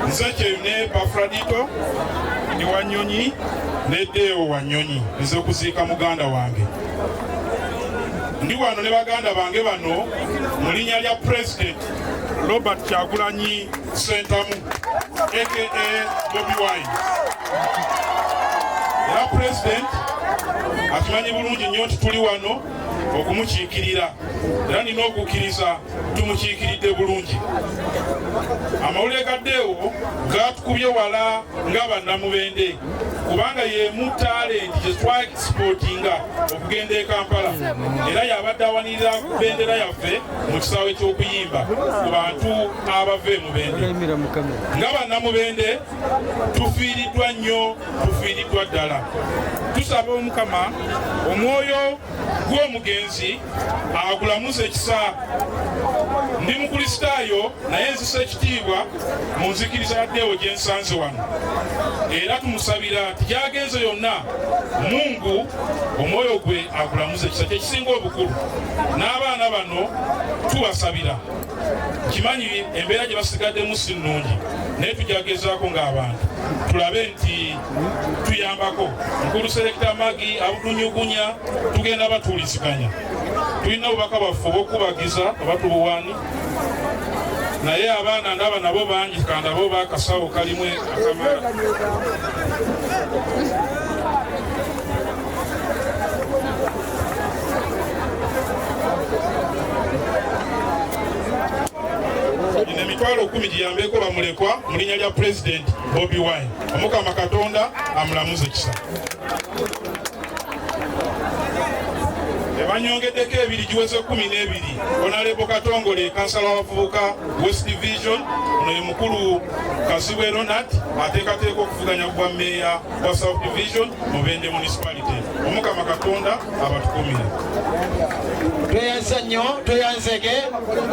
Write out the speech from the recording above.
nze kyene Bafradito ni Wanyonyi Nedeo Wanyonyi nze okuziika muganda wange. Ndi wano ne baganda bange bano mu linnya lya President Robert Kyagulanyi Ssentamu aka Bobi Wine. Era President akimanyi bulungi nnyo nti tuli wano okumukiikirira era nina okukkiriza tumukiikiridde bulungi. Amawulire gaddeewo gatukubye wala nga bannamubende kubanga yemu talenti gye twaexportinga okugenda e Kampala era yabadde awanirira bendera yaffe mu kisaawe ky'okuyimba ku bantu abava e Mubende. Nga bannamubende tufiiriddwa nnyo, tufiiriddwa ddala. Tusaba Omukama omwoyo gw'omugenzi agulamuze ekisa. Ndi mukristaayo naye nzisa ekitiibwa mu nzikiriza yaddeewo gye nsanze wano era tumusabira nti gy'agenze yonna Mungu omwoyo gwe agulamuze ekisa kyekisinga obukulu. N'abaana bano tubasabira, kimanyi embeera gye basigaddemu si nnungi naye tujagezaako ng'abantu tulabe nti tuyambako. Mukulu Selekita Magi abutunyugunya tugenda batuuliziganya. Tulina obubaka bwaffe obw'okubagiza abatubuwani naye abaana ndaba nabo bangi kandi abo bakasawo kalimu akamala. Ine Mitwalo 10 giyambeko bamulekwa mu linnya lya President Bobi Wine. Omukama Katonda amulamuze kisa. Ebanyongeddeko ebiri giweze 12. Honorable Katongole kansala w'abavubuka West Division ono ye mukulu Kasibwe Ronald ateekateeka okuvuganya bwa meeya wa South Division Mubende Municipality. Omukama Katonda abatukumire. Tweyanze nnyo, tweyanzege.